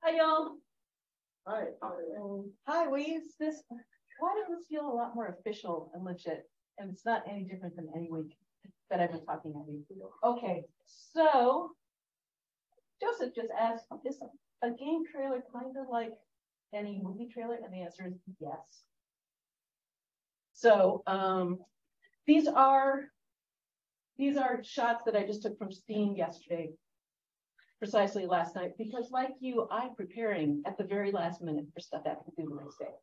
Hi, y'all. Hi. Hi, we use this. Why does this feel a lot more official and legit? And it's not any different than any week that I've been talking at you. Okay, so Joseph just asked, is a game trailer kind of like any movie trailer? And the answer is yes. So these are shots that I just took from Steam yesterday, precisely last night, because like you, I'm preparing at the very last minute for stuff I have to do the next day.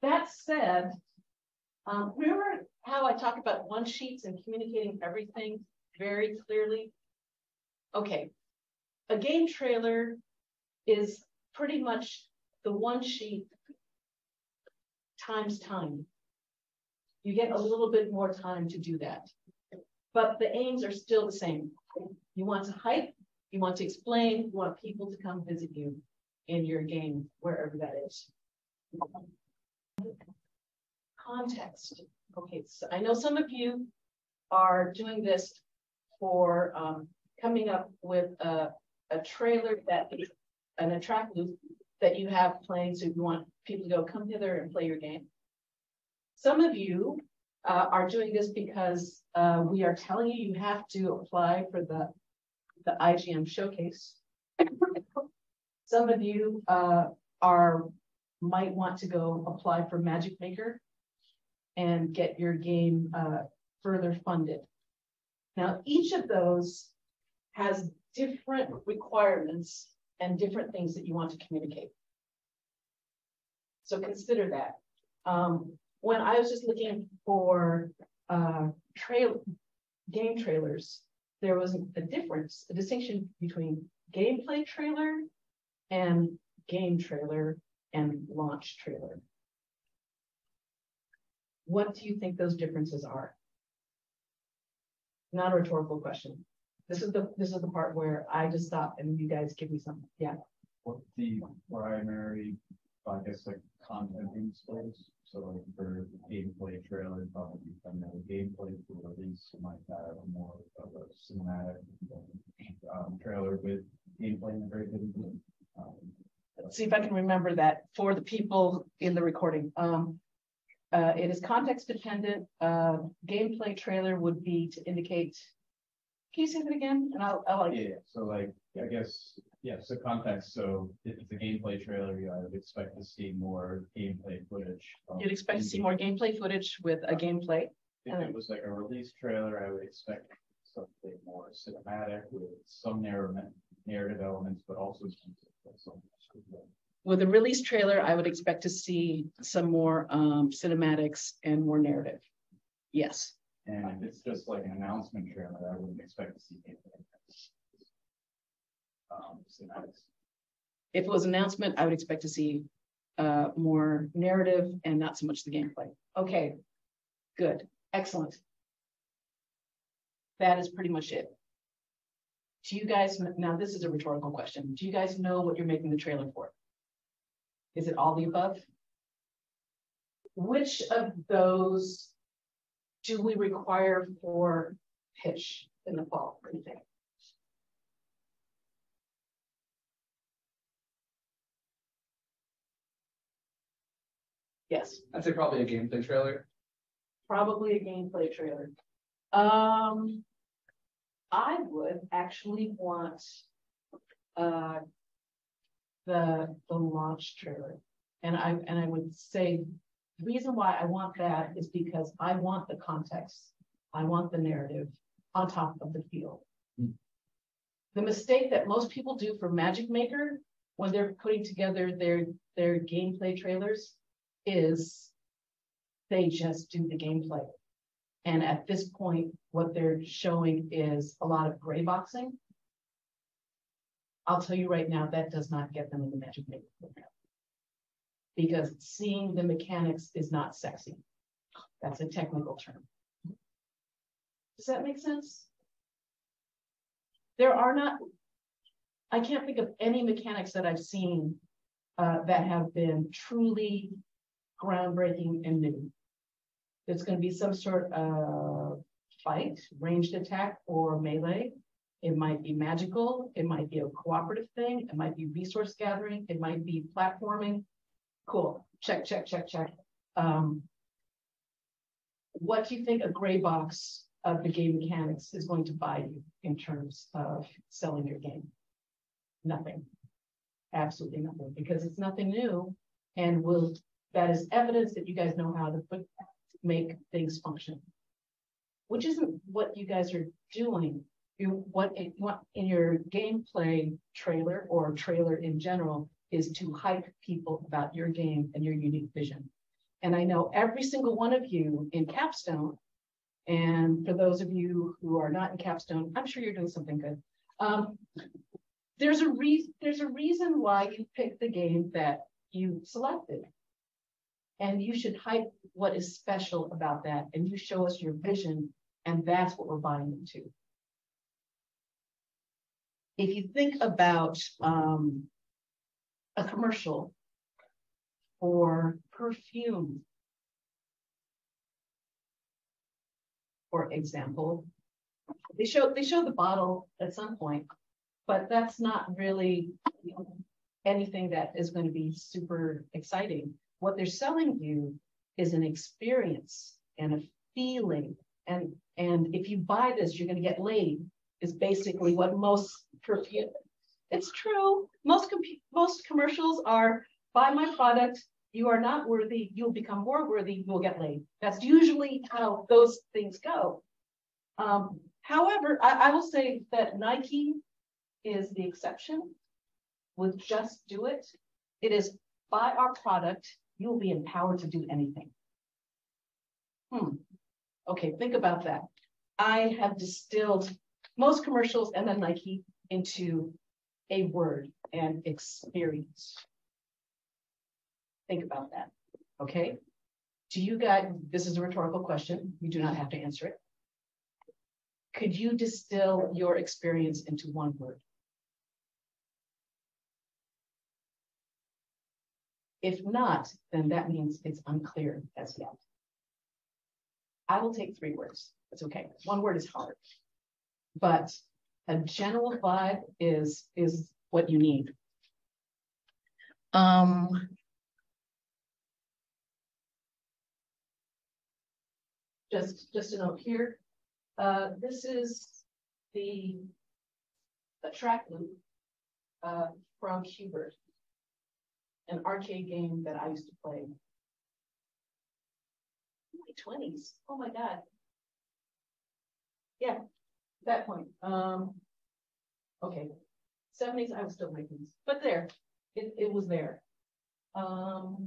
That said, remember how I talk about one sheets and communicating everything very clearly? Okay, a game trailer is pretty much the one sheet times time. You get a little bit more time to do that, but the aims are still the same. You want to hype, you want to explain, you want people to come visit you in your game, wherever that is. Context. Okay, so I know some of you are doing this for coming up with a trailer that is an attract loop that you have playing, so you want people to go come hither and play your game. Some of you are doing this because we are telling you you have to apply for the IGM showcase. Some of you might want to go apply for Magic Maker and get your game further funded. Now, each of those has different requirements and different things that you want to communicate. So consider that. When I was just looking for game trailers, there was a distinction between gameplay trailer and game trailer and launch trailer. What do you think those differences are? Not a rhetorical question. This is the part where I just stop and you guys give me something. Yeah. What the primary, I guess, like content being displays? So like for gameplay trailer, probably primarily gameplay. For release, you might have more of a cinematic trailer with gameplay integrated. Let's see if I can remember that for the people in the recording. It is context dependent. Gameplay trailer would be to indicate. Can you say that again? And I'll like. Yeah. So like, I guess, yeah. So context. So if it's a gameplay trailer, I would expect to see more gameplay footage. You'd expect to see more gameplay footage with a gameplay. If it was like a release trailer, I would expect something more cinematic with some narrative elements, but also some. With a release trailer, I would expect to see some more cinematics and more narrative. Yes. And if it's just like an announcement trailer, I wouldn't expect to see cinematics. If it was an announcement, I would expect to see more narrative and not so much the gameplay. Okay, good, excellent. That is pretty much it. Do you guys, now this is a rhetorical question. Do you guys know what you're making the trailer for? Is it all the above? Which of those do we require for pitch in the fall? What do you think? Yes. I'd say probably a gameplay trailer. Probably a gameplay trailer. I would actually want the launch trailer, and I would say the reason why I want that is because I want the context, I want the narrative on top of the field. The mistake that most people do for Magic Maker when they're putting together their gameplay trailers is they just do the gameplay. And at this point, what they're showing is a lot of gray boxing. I'll tell you right now, that does not get them in the Magic Maker program. Because seeing the mechanics is not sexy. That's a technical term. Does that make sense? There are not, I can't think of any mechanics that I've seen that have been truly groundbreaking and new. There's going to be some sort of fight, ranged attack, or melee, It might be magical. It might be a cooperative thing. It might be resource gathering. It might be platforming. Cool. Check, check, check, check. What do you think a gray box of the game mechanics is going to buy you in terms of selling your game? Nothing. Absolutely nothing, because it's nothing new, and that is evidence that you guys know how to make things function, which isn't what you guys are doing. What in your gameplay trailer or trailer in general is to hype people about your game and your unique vision. And I know every single one of you in Capstone, and for those of you who are not in Capstone, I'm sure you're doing something good. There's a reason why you picked the game that you selected. And you should hype what is special about that, and you show us your vision, and that's what we're buying into. If you think about a commercial for perfume, for example, they show the bottle at some point, but that's not really anything that is going to be super exciting. What they're selling you is an experience and a feeling. And if you buy this, you're going to get laid, is basically what most perfume. It's true. Most commercials are, buy my product, you are not worthy, you'll become more worthy, you'll get laid. That's usually how those things go. However, I will say that Nike is the exception with Just Do It. It is, buy our product, you will be empowered to do anything. Okay, think about that. I have distilled most commercials and then Nike into a word, and experience. Think about that, okay? Do you guys, this is a rhetorical question, you do not have to answer it. Could you distill your experience into one word? If not, then that means it's unclear as yet. I will take 3 words. It's okay. 1 word is hard, but a general vibe is what you need. Just a note here. This is the track loop from Hubert, an arcade game that I used to play in my 20s. Oh my God. Yeah, that point. Okay, 70s, I was still making these, but there, it was there. Do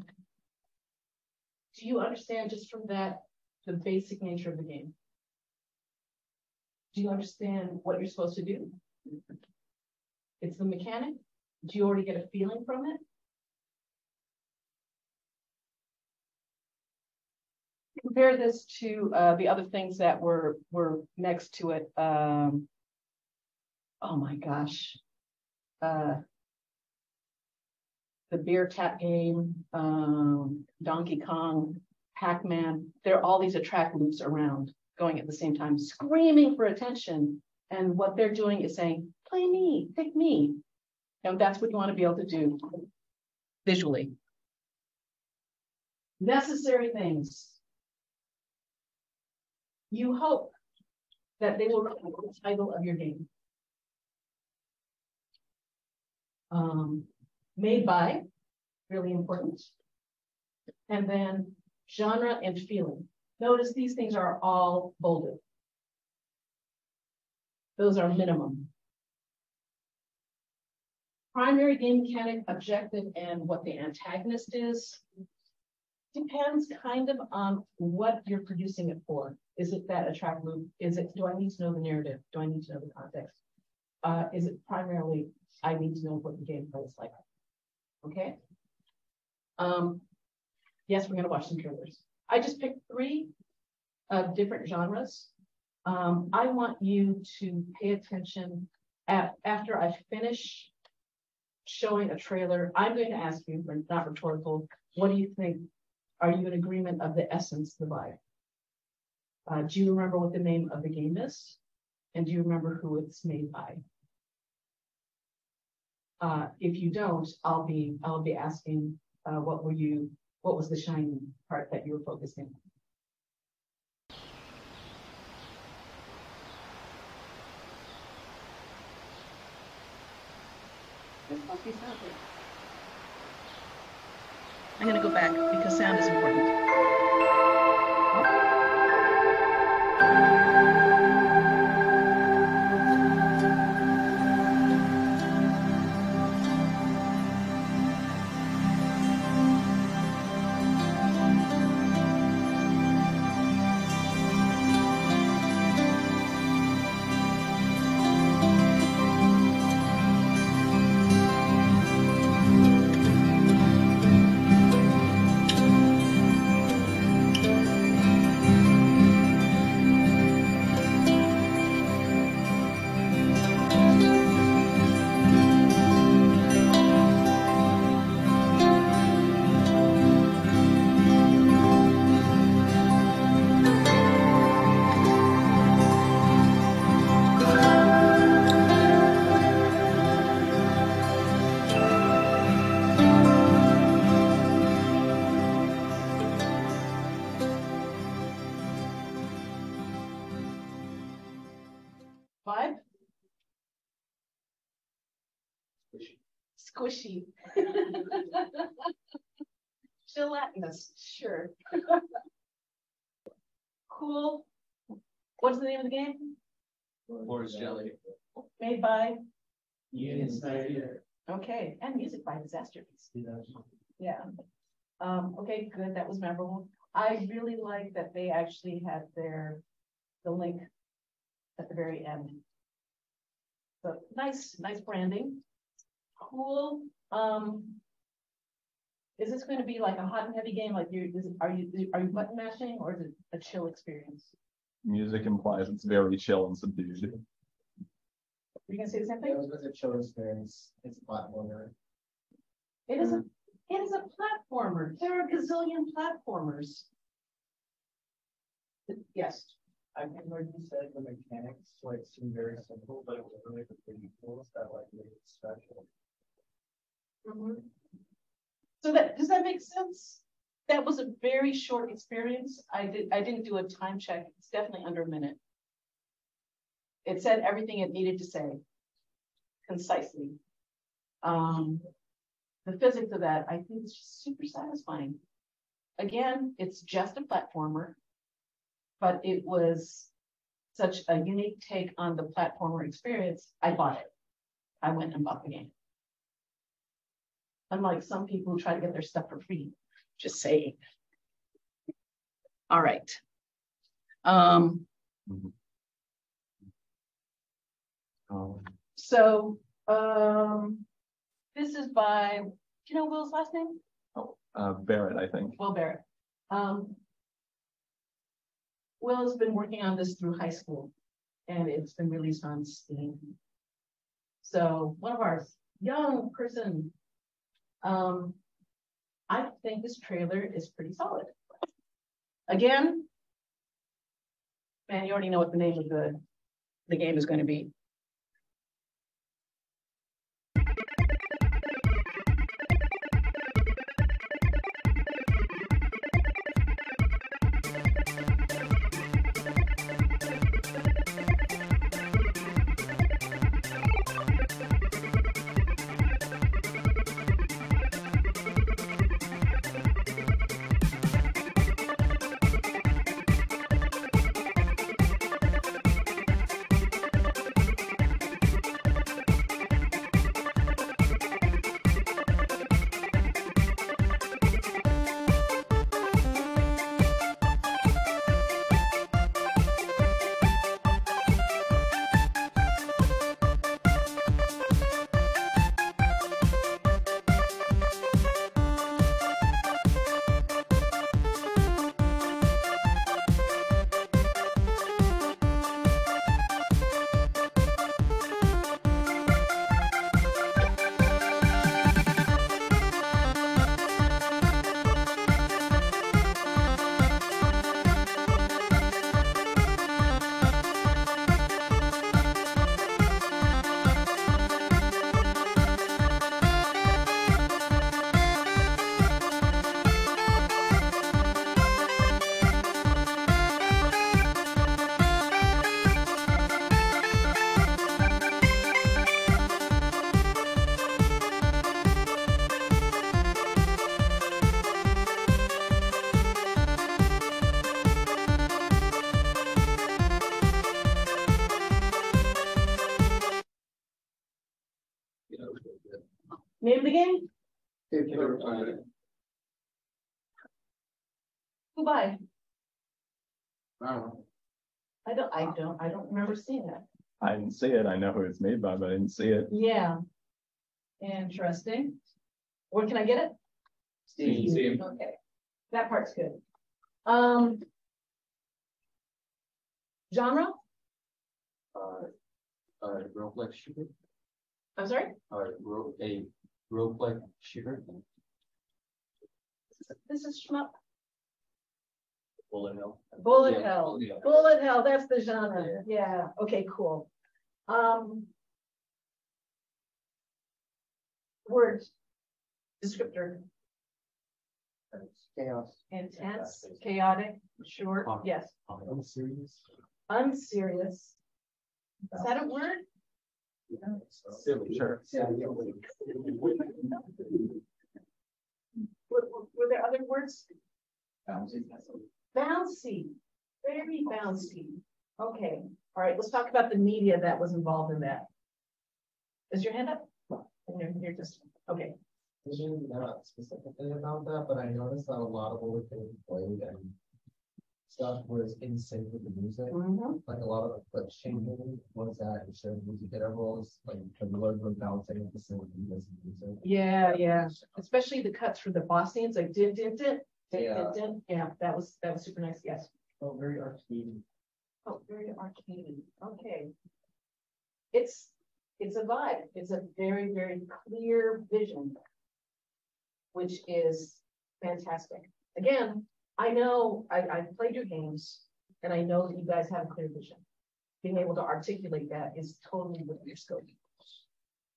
you understand just from that, the basic nature of the game? Do you understand what you're supposed to do? It's the mechanic. Do you already get a feeling from it? Compare this to the other things that were next to it. Oh my gosh. The beer tap game, Donkey Kong, Pac-Man. There are all these attract loops around going at the same time, screaming for attention. And what they're doing is saying, play me, pick me. And that's what you want to be able to do visually. Necessary things. You hope that they will remember the title of your game. Made by, really important. And then genre and feeling. Notice these things are all bolded. Those are minimum. Primary game mechanic, objective, and what the antagonist is. Depends kind of on what you're producing it for. Is it that attract loop? Do I need to know the narrative? Do I need to know the context? Is it primarily, I need to know what the gameplay is like? Okay. Yes, we're gonna watch some trailers. I just picked 3 different genres. I want you to pay attention after I finish showing a trailer. I'm going to ask you, not rhetorical, what do you think? Are you in agreement of the essence, the vibe? Do you remember what the name of the game is? And do you remember who it's made by? If you don't, I'll be asking, what was the shiny part that you were focusing on? I'm going to go back because sound is important. Vibe? Squishy. Gelatinous, sure. Cool. What's the name of the game? Floor's jelly. Made by? Yes. Okay, and music by Disaster Piece. Yeah. Okay, good. That was memorable. I really like that they actually had the link at the very end. So nice branding. Cool. Is this going to be like a hot and heavy game? Like are you button mashing, or is it a chill experience? Music implies it's very chill and subdued. Are you gonna say the same It thing? was a chill experience. It's a platformer. It is a platformer. There are a gazillion platformers. Yes. I mean, like you said, the mechanics like seem very simple, but it was really the pretty tools that like made it special. So does that make sense? That was a very short experience. I didn't do a time check. It's definitely under a minute. It said everything it needed to say concisely. The physics of that, I think, is just super satisfying. Again, it's just a platformer, but it was such a unique take on the platformer experience. I bought it. I went and bought the game. Unlike some people who try to get their stuff for free, just saying. All right. So this is by, do you know Will's last name? Barrett, I think. Will Barrett. Will has been working on this through high school, and it's been released on Steam. So one of our young person, I think this trailer is pretty solid. Again, man, you already know what the name of the game is going to be. Name of the game? Who by? I don't remember seeing that. I didn't see it. I know who it's made by, but I didn't see it. Yeah. Interesting. Where can I get it? Steam. Okay. That part's good. Genre? Roguelike shooter. I'm sorry? Roguelike shooter. This is shmup. Bullet hell. Bullet hell. Yeah. Bullet hell, that's the genre. Yeah. Okay, cool. Words. Descriptor. Chaos. Intense, chaotic, short, yes. Unserious. Unserious. Is that a word? Silly. Sure. Were there other words? Bouncy. Bouncy. Very bouncy. Okay. All right. Let's talk about the media that was involved in that. Is your hand up? You're just okay. Not specifically about that, but I noticed that a lot of what was being played and stuff was in sync with the music. Like a lot of the clip changing was that it showed music intervals, like the words were bouncing at the same music. Yeah. Especially the cuts for the boss scenes, like din. Yeah, that was super nice. Yes. Oh, very arcadey. Oh, very arcadey. Okay. It's a vibe. It's a very, very clear vision, which is fantastic. Again, I know I've played your games and I know that you guys have a clear vision. Being able to articulate that is totally within your scope.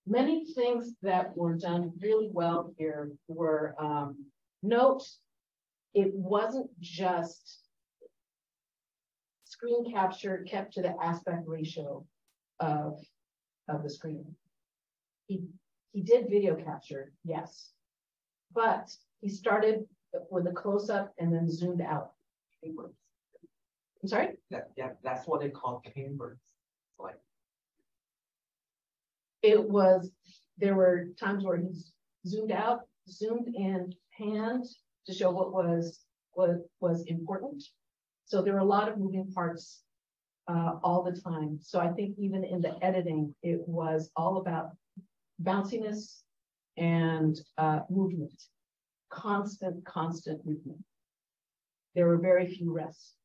Many things that were done really well here were, note, it wasn't just screen capture kept to the aspect ratio of the screen. He did video capture, yes, but he started with a close-up and then zoomed out. I'm sorry? That's what they call chambers. Like there were times where he zoomed out, zoomed in, panned to show what was important. So there were a lot of moving parts all the time. So I think even in the editing, it was all about bounciness and movement, constant movement. There were very few rests.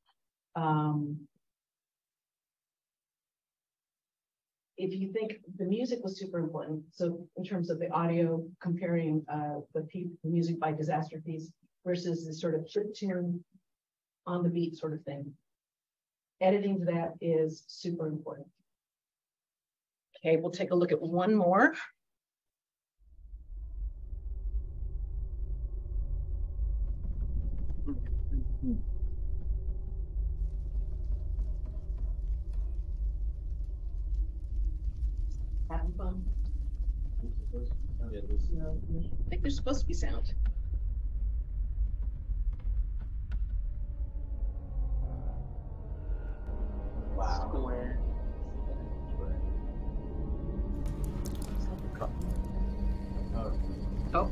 If you think the music was super important, so in terms of the audio, comparing the music by Disaster Piece versus the sort of chip tune on the beat sort of thing, editing to that is super important. Okay, we'll take a look at one more. Having fun? I think there's supposed to be sound. wow. Square. Oh.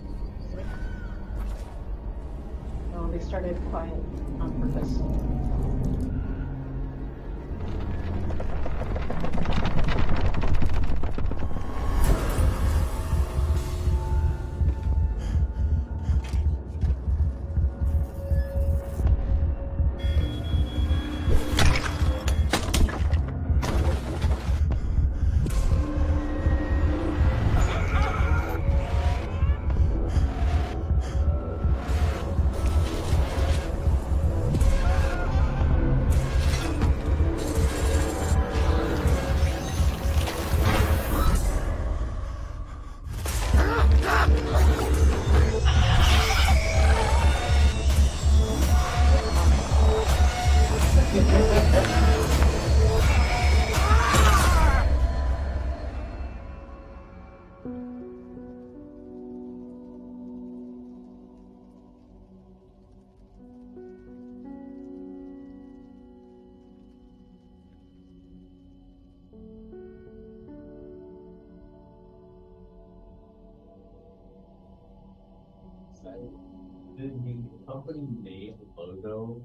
No, they started quiet on purpose. the company name logo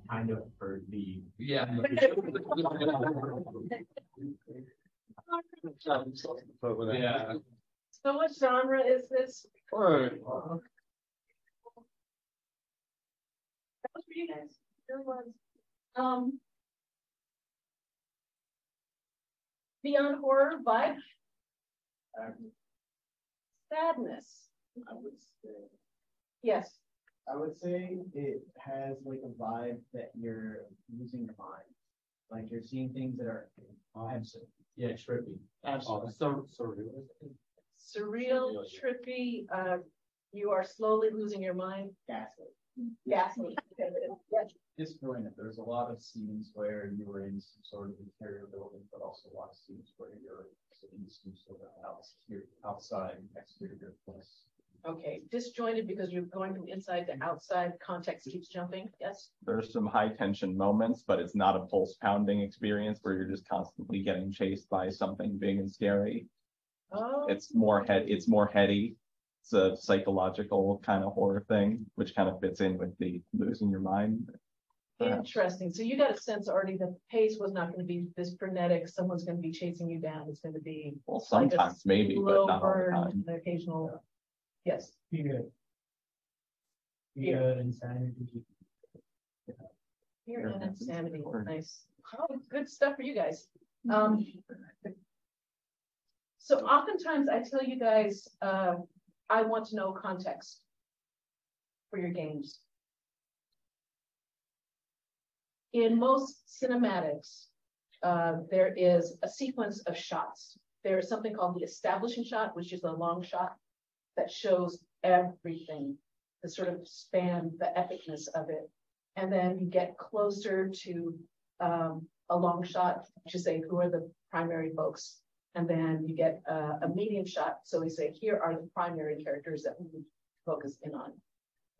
kind of hurt the. Yeah. Yeah. So what genre is this? That was for you guys. It really was. Beyond horror, vibe, sadness. I would say. Yes. I would say it has like a vibe that you're losing your mind. Like you're seeing things that are absolutely, yeah, trippy. Absolutely. Surreal, trippy. You are slowly losing your mind. Gaslit. Ghastly. Yes. Disjointed. There's a lot of scenes where you were in some sort of interior building, but also a lot of scenes where you're in some sort of outside exterior place. Okay, disjointed because you're going from inside to outside. Context keeps jumping. Yes. There's some high tension moments, but it's not a pulse pounding experience where you're just constantly getting chased by something big and scary. Oh. It's more heady. It's a psychological kind of horror thing, which kind of fits in with the losing your mind. Perhaps. Interesting. So you got a sense already that the pace was not going to be this frenetic. Someone's going to be chasing you down. It's going to be Well, sometimes maybe, but not all the time. The occasional. Yes. Fear, insanity. Fear and insanity. Nice. Oh, good stuff for you guys. So oftentimes I tell you guys, I want to know context for your games. In most cinematics, there is a sequence of shots. There is something called the establishing shot, which is a long shot that shows everything, the sort of span, the epicness of it. And then you get closer to a long shot to say who are the primary folks. And then you get a medium shot. So we say, here are the primary characters that we would focus in on.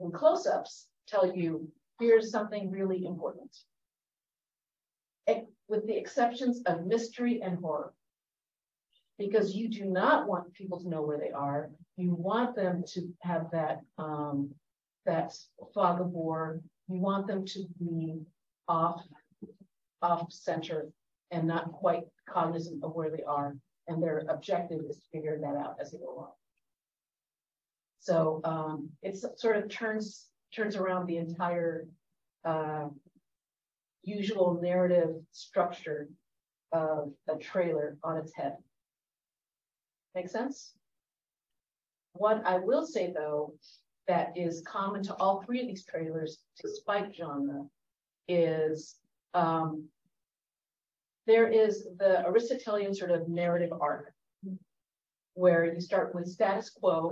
And close-ups tell you, here's something really important. With the exceptions of mystery and horror. Because you do not want people to know where they are. You want them to have that fog of war. You want them to be off center and not quite cognizant of where they are. And their objective is to figure that out as they go along. So it sort of turns around the entire usual narrative structure of a trailer on its head. Make sense? What I will say, though, that is common to all three of these trailers, despite genre, is there is the Aristotelian sort of narrative arc, where you start with status quo,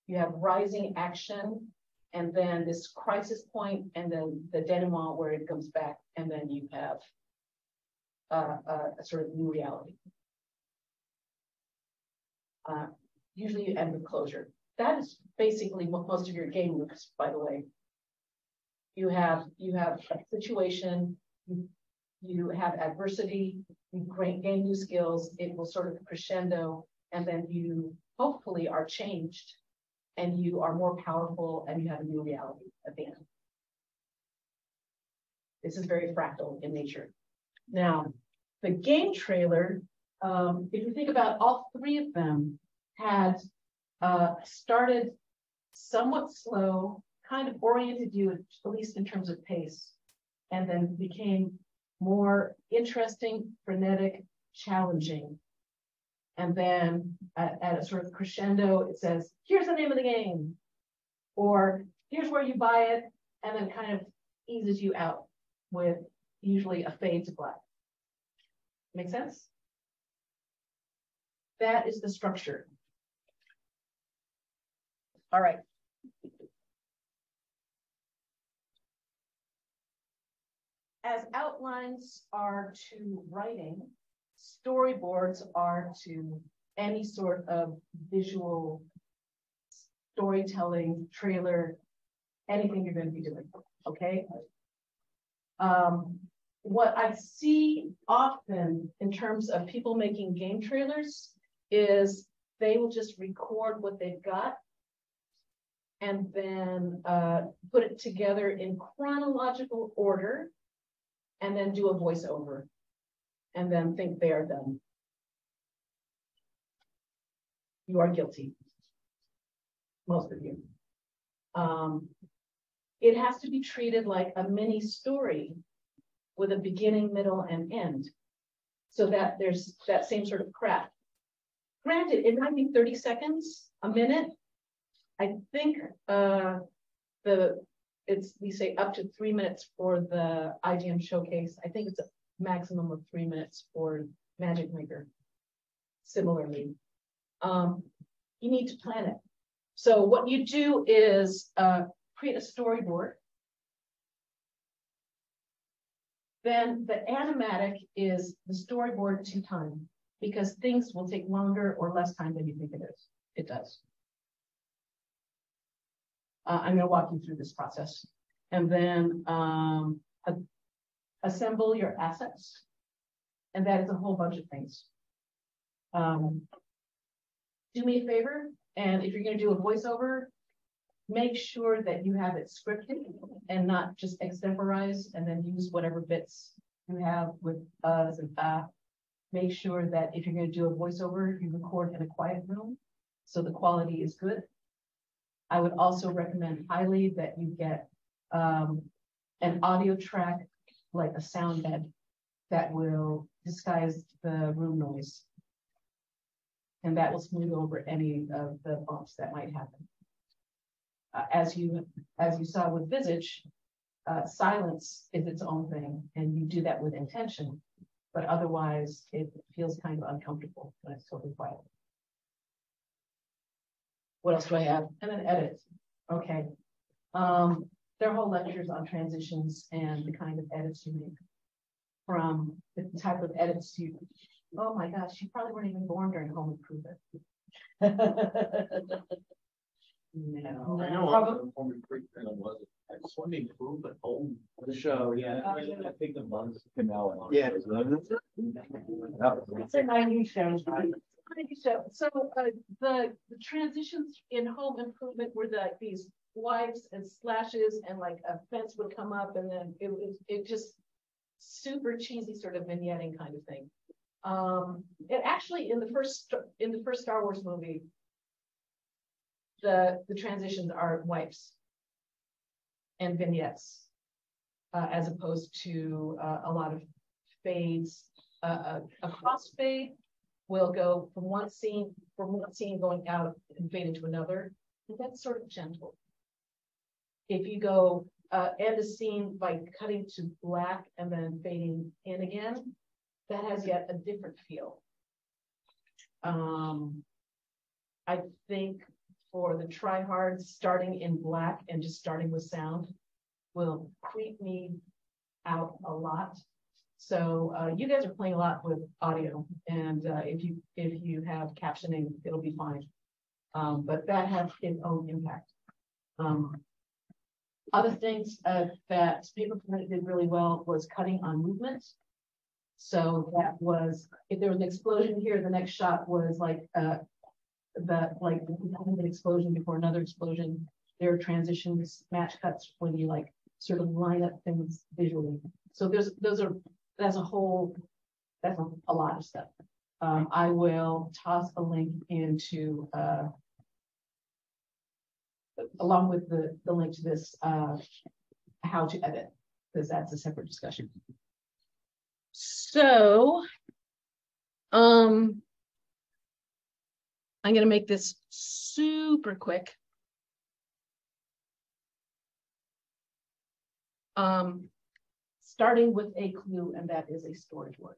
you have rising action, and then this crisis point, and then the denouement where it comes back, and then you have a sort of new reality. Usually you end with closure. That is basically what most of your game looks, by the way. You have a situation, you have adversity, you gain new skills, it will sort of crescendo, and then you hopefully are changed and you are more powerful and you have a new reality at the end. This is very fractal in nature. Now, the game trailer, if you think about all three of them, had started somewhat slow, kind of oriented you, at least in terms of pace, and then became more interesting, frenetic, challenging. And then at a sort of crescendo, it says, here's the name of the game, or here's where you buy it, and then kind of eases you out with usually a fade to black. Make sense? That is the structure. All right. As outlines are to writing, storyboards are to any sort of visual storytelling, trailer, anything you're going to be doing, okay? What I see often in terms of people making game trailers is they will just record what they've got and then put it together in chronological order, and then do a voiceover, and then think they are done. You are guilty, most of you. It has to be treated like a mini story with a beginning, middle, and end, so that there's that same sort of craft. Granted, it might be 30 seconds, a minute. I think we say up to 3 minutes for the IGM showcase. I think it's a maximum of 3 minutes for Magic Maker. Similarly, you need to plan it. So what you do is create a storyboard. Then the animatic is the storyboard to time, because things will take longer or less time than you think it does. I'm going to walk you through this process, and then assemble your assets, and that is a whole bunch of things. Do me a favor, and if you're going to do a voiceover, make sure that you have it scripted and not just extemporize and then use whatever bits you have with us and make sure that if you're going to do a voiceover, you record in a quiet room so the quality is good. I would also recommend highly that you get an audio track, like a sound bed, that will disguise the room noise. And that will smooth over any of the bumps that might happen. As you saw with Visage, silence is its own thing, and you do that with intention, but otherwise it feels kind of uncomfortable when it's totally quiet. What else do I have? And then edit. Okay. There are whole lectures on transitions and the kind of edits you make, from the type of edits you. Oh my gosh, you probably weren't even born during Home Improvement. No. I know Probably. Home Improvement was it? Swimming pool, but home. The show, yeah. I think the months. Yeah. It's a 90s show. So the transitions in Home Improvement were these wipes and slashes, and like a fence would come up, and then it just super cheesy sort of vignetting kind of thing. It actually in the first Star Wars movie, the transitions are wipes and vignettes, as opposed to a lot of fades. A crossfade will go from one scene going out and fade into another. And that's sort of gentle. If you go end a scene by cutting to black and then fading in again, that has yet a different feel. I think for the tryhards, starting in black and just starting with sound will creep me out a lot. So you guys are playing a lot with audio, and if you have captioning, it'll be fine. But that has its own impact. Other things that Paper Planet did really well was cutting on movement. So that was, if there was an explosion here, the next shot was like an explosion before another explosion. There are transitions, match cuts when you like sort of line up things visually. So that's a lot of stuff. I will toss a link into along with the link to this how to edit, because that's a separate discussion. So I'm going to make this super quick. Starting with a clue, and that is a storage word.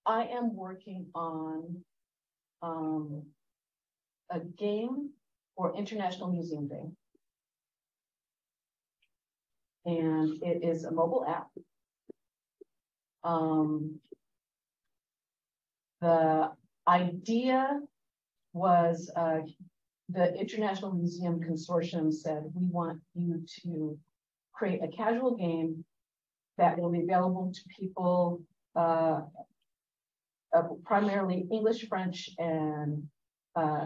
I am working on a game for International Museum Day. And it is a mobile app. The idea was the International Museum Consortium said, we want you to create a casual game that will be available to people, primarily English, French, and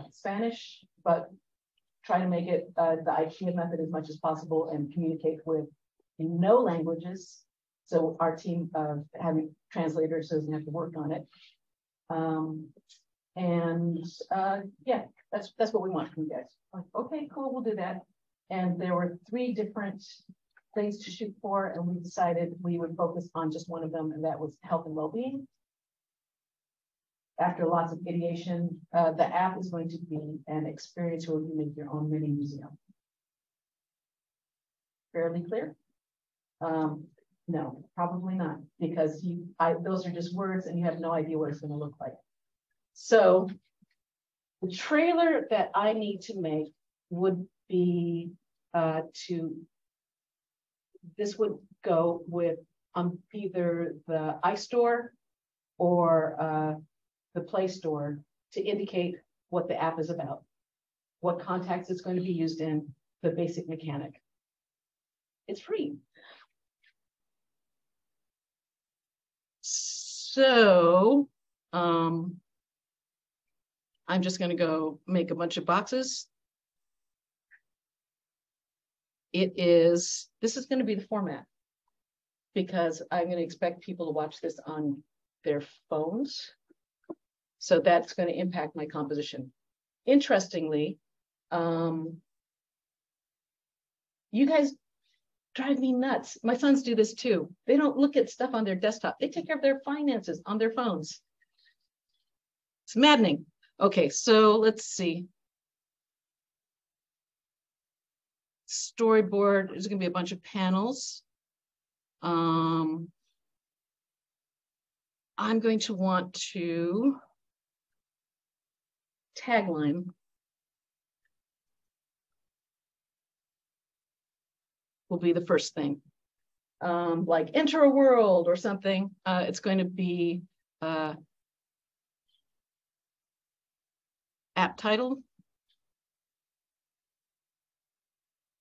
Spanish but try to make it the IGM method as much as possible and communicate with in no languages. So our team of having translators doesn't have to work on it. Yeah, that's what we want from you guys. Like, okay, cool, we'll do that. And there were 3 different things to shoot for, and we decided we would focus on just one of them, and that was health and well-being. After lots of ideation, the app is going to be an experience where you make your own mini museum. Fairly clear? No, probably not, because those are just words and you have no idea what it's going to look like. So the trailer that I need to make would be this would go with either the iStore or the Play Store to indicate what the app is about, what context it's going to be used in, the basic mechanic. It's free. So I'm just going to go make a bunch of boxes. This is going to be the format, because I'm going to expect people to watch this on their phones. So that's going to impact my composition. Interestingly, you guys drive me nuts. My sons do this too. They don't look at stuff on their desktop. They take care of their finances on their phones. It's maddening. Okay, so let's see. Storyboard, there's going to be a bunch of panels. I'm going to want to tagline. Will be the first thing. Like enter a world or something. It's going to be app title.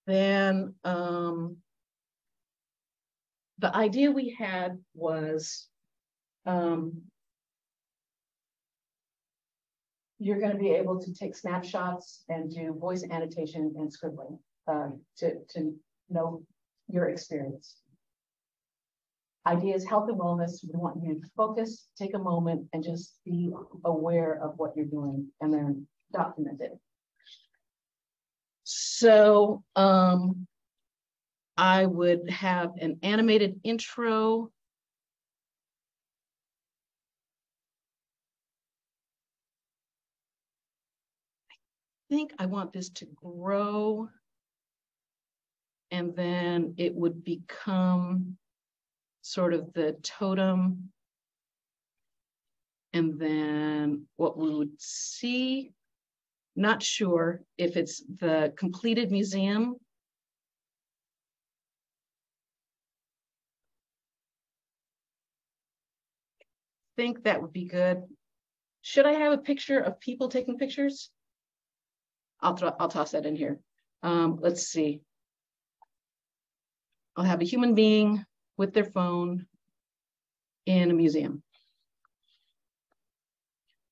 Then the idea we had was you're going to be able to take snapshots and do voice annotation and scribbling to know your experience. Idea is health and wellness. We want you to focus, take a moment, and just be aware of what you're doing, and then document it. So I would have an animated intro. I think I want this to grow, and then it would become sort of the totem. And then what we would see, not sure if it's the completed museum. I think that would be good. Should I have a picture of people taking pictures? I'll toss that in here. Let's see. I'll have a human being with their phone in a museum.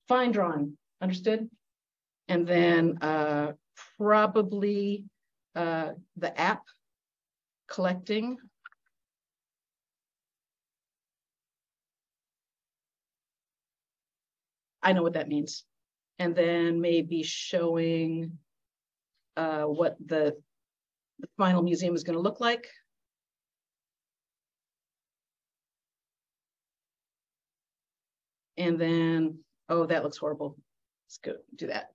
Fine drawing, understood? And then probably the app collecting. I know what that means. And then maybe showing what the final museum is going to look like. And then, oh, that looks horrible. Let's go do that.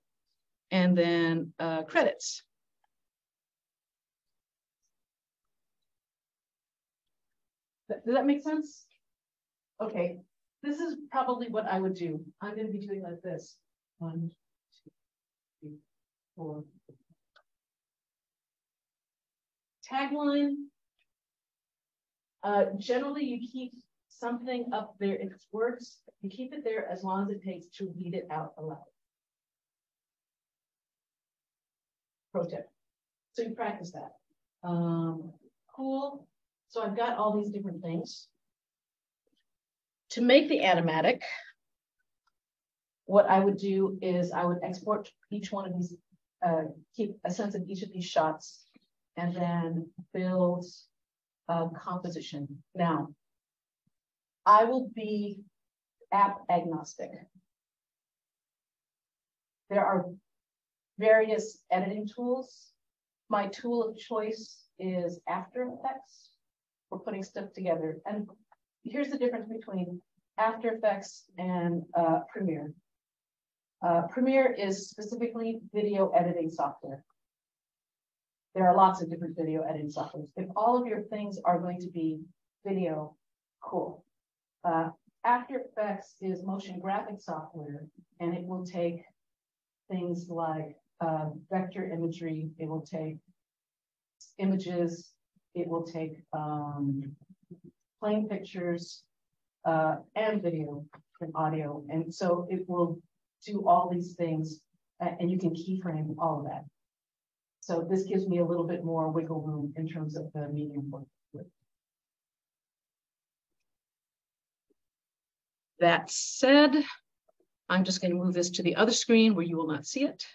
And then credits. Does that make sense? Okay, this is probably what I would do. I'm going to be doing like this. 1, 2, 3, 4. Tagline. Generally, you keep something up there. If it's words, you keep it there as long as it takes to read it out aloud. Pro tip. So you practice that. Cool. So I've got all these different things. To make the animatic, what I would do is I would export each one of these keep a sense of each of these shots and then build a composition. Now, I will be app agnostic. There are various editing tools. My tool of choice is After Effects for putting stuff together. And here's the difference between After Effects and Premiere. Premiere is specifically video editing software. There are lots of different video editing softwares. If all of your things are going to be video, cool. After Effects is motion graphic software, and it will take things like vector imagery, it will take images, it will take plain pictures, and video and audio. And so it will do all these things, and you can keyframe all of that. So this gives me a little bit more wiggle room in terms of the medium work with. That said, I'm just going to move this to the other screen where you will not see it.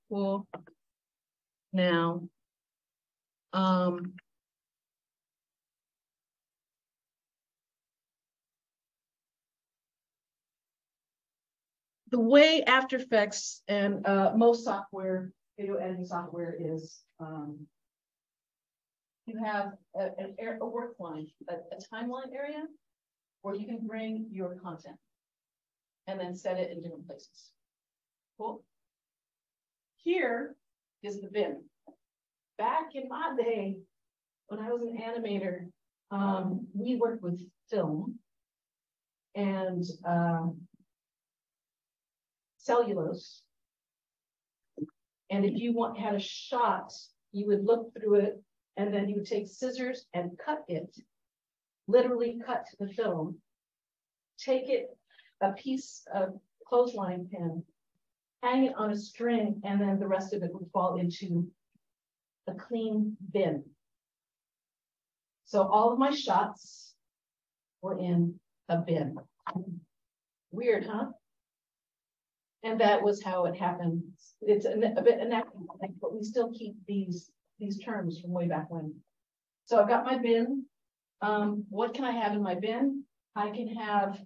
Cool. Now, the way After Effects and most software, video editing software is, you have a work line, a timeline area where you can bring your content and then set it in different places. Cool. Here is the bin. Back in my day, when I was an animator, we worked with film and cellulose. And if you had a shot, you would look through it, and then you would take scissors and cut it, literally cut the film, take it, a piece of clothesline pin, hang it on a string, and then the rest of it would fall into a clean bin. So all of my shots were in a bin. Weird, huh? And that was how it happened. It's a bit anachronistic, but we still keep these terms from way back when. So I've got my bin. What can I have in my bin? I can have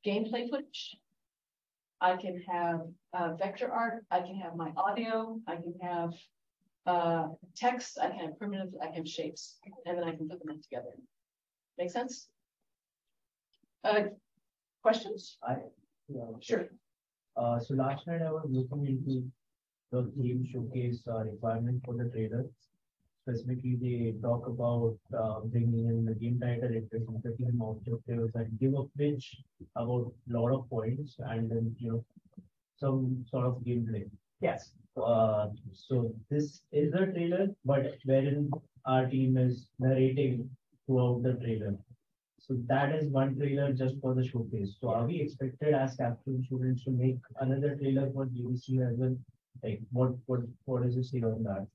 gameplay footage. I can have vector art. I can have my audio. I can have text. I can have primitives. I can have shapes, and then I can put them together. Make sense? Questions? Yeah. Sure. So last night I was looking into the game showcase requirement for the trailer. Specifically, they talk about bringing in the game title, team objectives, and give a pitch about a lot of points, and then some sort of gameplay. Yes. So this is a trailer, but wherein our team is narrating throughout the trailer. So that is one trailer just for the showcase. So are we expected as captain students to make another trailer for GDC as well? Like what is your say on that?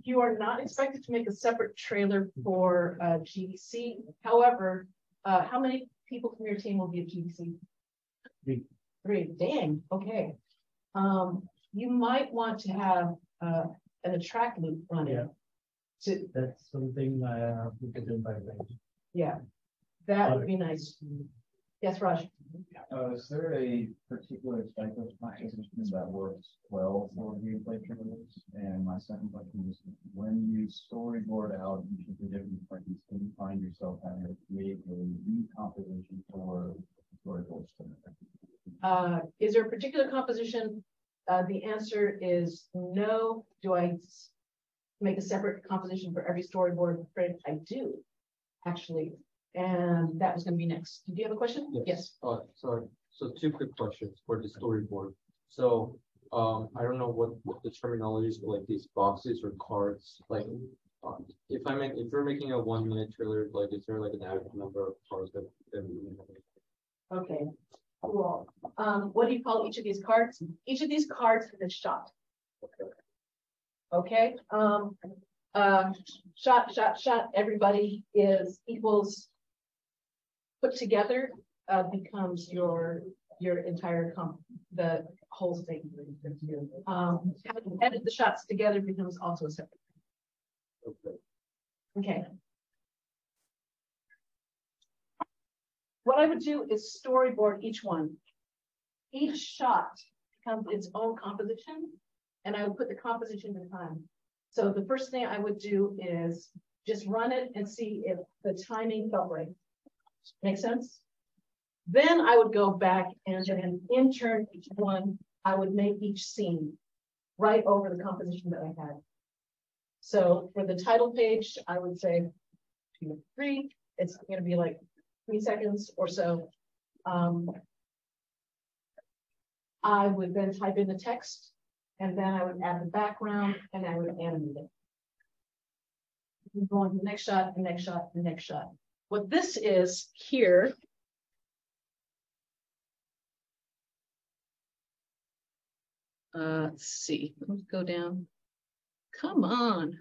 You are not expected to make a separate trailer for GDC. However, how many people from your team will be at GDC? Three. Dang. Okay. You might want to have an attract loop running. Yeah. That's something I have to get in by then. Yeah, that would be nice. Yes, Raj. Is there a particular type of composition that works well for gameplay trailers? And my second question is, when you storyboard out each of the different parts, can you find yourself having to create a new composition for storyboards? Is there a particular composition? The answer is no. Do I make a separate composition for every storyboard? I do, actually. And that was going to be next. Do you have a question? Yes. Sorry. So two quick questions for the storyboard. So I don't know what the terminology is for like these boxes or cards. Like if you're making a 1 minute trailer, like is there like an average number of cards that we have? Okay. Cool. What do you call each of these cards? Each of these cards is a shot. Okay. Shot. Everybody equals put together becomes your entire the whole thing. Edit the shots together becomes also a separate thing. Okay. Okay. What I would do is storyboard each one. Each shot becomes its own composition, and I would put the composition in time. So the first thing I would do is just run it and see if the timing felt right. Make sense? Then I would go back and then intern each one. I would make each scene right over the composition that I had. So for the title page, I would say 2, 3. It's going to be like 3 seconds or so. I would then type in the text, and then I would add the background, and I would animate it. Go on to the next shot, the next shot, the next shot. What this is here let's see. Let's go down. Come on.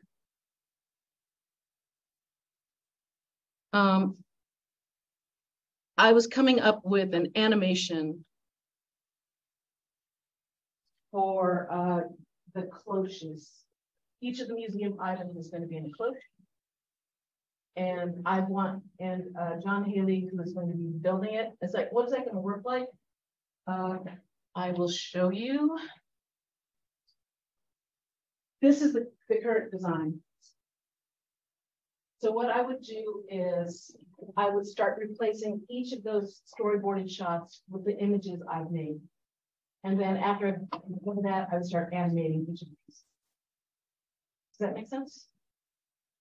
I was coming up with an animation for the cloches. Each of the museum items is going to be in a cloche. And John Haley, who is going to be building it, it's like, what is that going to work like? I will show you. This is the current design. So what I would do is I would start replacing each of those storyboarded shots with the images I've made. And then after I've done that, I would start animating each of these. Does that make sense?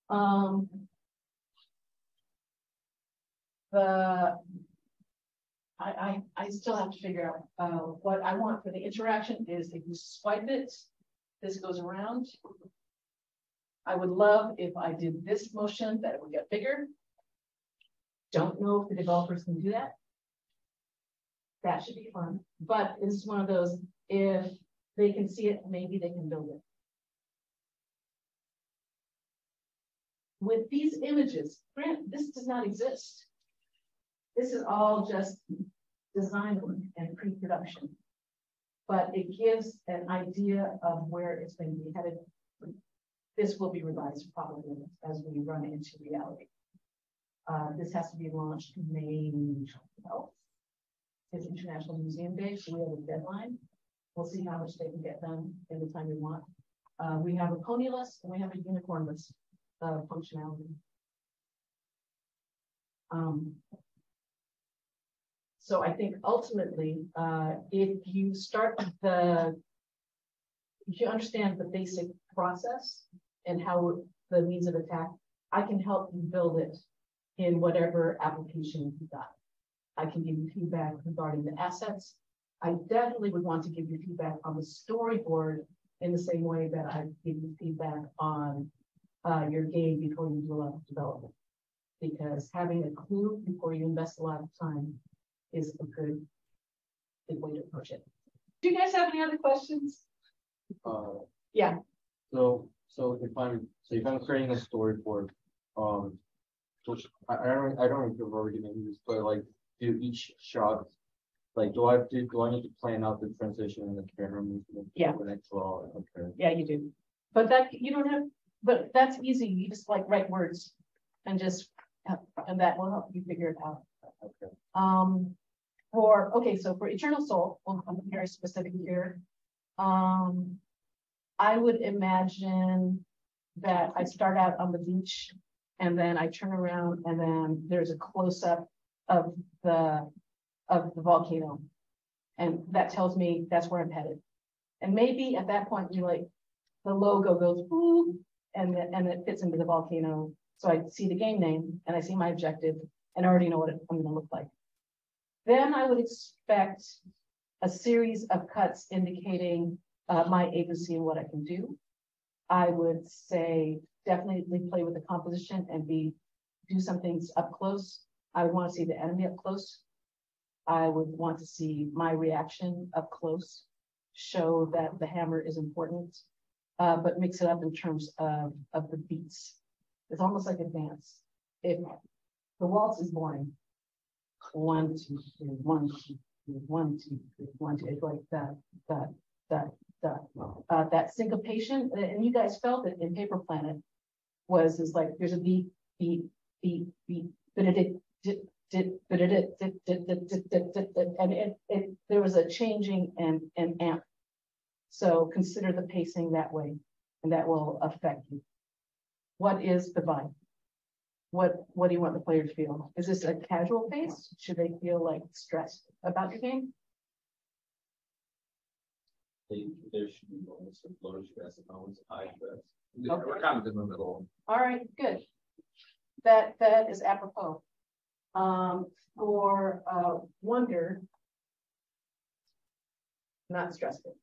I still have to figure out what I want for the interaction is if you swipe it, this goes around. I would love if I did this motion that it would get bigger. Don't know if the developers can do that. That should be fun. But it's one of those, if they can see it, maybe they can build it. With these images, grant, this does not exist. This is all just design work and pre-production. But it gives an idea of where it's going to be headed. This will be revised probably as we run into reality. This has to be launched May 12th. It's International Museum Day, so we have a deadline. We'll see how much they can get done in the time we want. We have a pony list and we have a unicorn list of functionality. So I think ultimately, if you understand the basic process and how the means of attack, I can help you build it in whatever application you got. I can give you feedback regarding the assets. I definitely would want to give you feedback on the storyboard in the same way that I give you feedback on your game before you do a lot of development. Because having a clue before you invest a lot of time is a good way to approach it. Do you guys have any other questions? Yeah. So if I'm creating a storyboard, which I don't know if you've already made this, but like do each shot, like do I need to plan out the transition and the camera movement? Yeah. When I draw? Okay. Yeah, you do. But that you don't have. But that's easy. You just like write words, and that will help you figure it out. Okay. So for Eternal Soul, I'm very specific here. I would imagine that I start out on the beach and then I turn around and then there's a close-up of the volcano. And that tells me that's where I'm headed. And maybe at that point, you like the logo goes, ooh, and it fits into the volcano. So I see the game name and I see my objective and I already know what I'm going to look like. Then I would expect a series of cuts indicating my agency and what I can do. I would say definitely play with the composition and do some things up close. I would want to see the enemy up close. I would want to see my reaction up close, show that the hammer is important, but mix it up in terms of the beats. It's almost like a dance. If the waltz is boring, 1, 2, 3, 1, 2, 3, 1, 2, 3, 1, 2, it's like that syncopation, and you guys felt it in Paper Planet, is like there's a beat, beat, beat, beat, but it and there was a changing and amp. So consider the pacing that way, and that will affect you. What is the vibe? What do you want the player to feel? Is this a casual pace? Should they feel like stressed about your game? There should be moments of low stress and moments of high stress. Okay. We're kind of in the middle. All right, good. That is apropos. For wonder, not stressful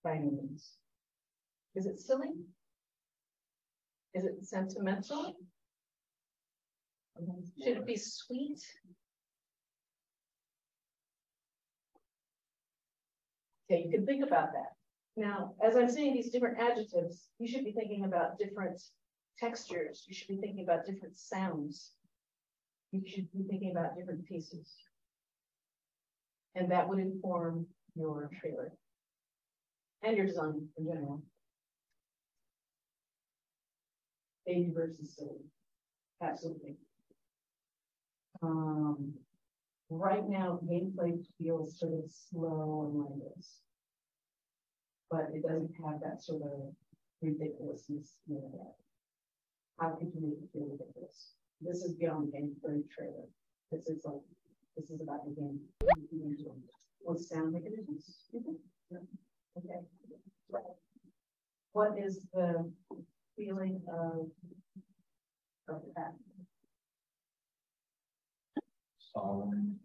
by any means. Is it silly? Is it sentimental? Should it be sweet? Okay, you can think about that. Now, as I'm saying these different adjectives, you should be thinking about different textures. You should be thinking about different sounds. You should be thinking about different pieces. And that would inform your trailer and your design in general. Age versus silly. Absolutely. Right now, gameplay feels sort of slow and mindless, but it doesn't have that sort of ridiculousness in it. How could you make it feel ridiculous? This is beyond the gameplay trailer. This is about the game. Will sound make a difference? Okay. What is the feeling of that? Solemn,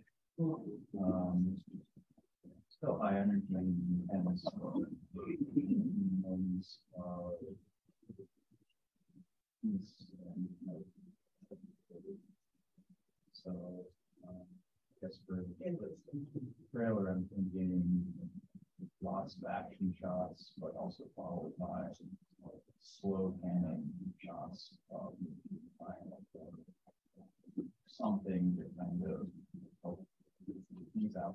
still high energy and so I guess for trailer I'm thinking lots of action shots, but also followed by slow panning shots of something that kind of help these out.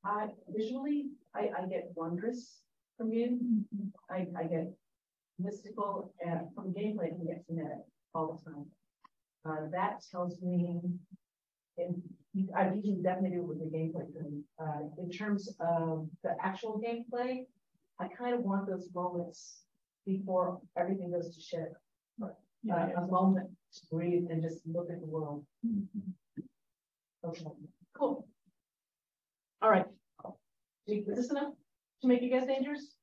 I get wondrous from you. I get mystical, and from gameplay I can get kinetic all the time. That tells me, and I usually definitely do it with the gameplay thing. In terms of the actual gameplay, I kind of want those moments before everything goes to shit. A moment to breathe and just look at the world. Okay, cool. All right. Is this enough to make you guys dangerous?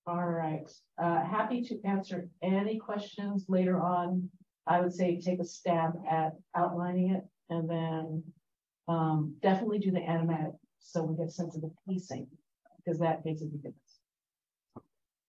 All right. Happy to answer any questions later on. I would say take a stab at outlining it, and then definitely do the animatic so we get a sense of the pacing, because that makes a big difference.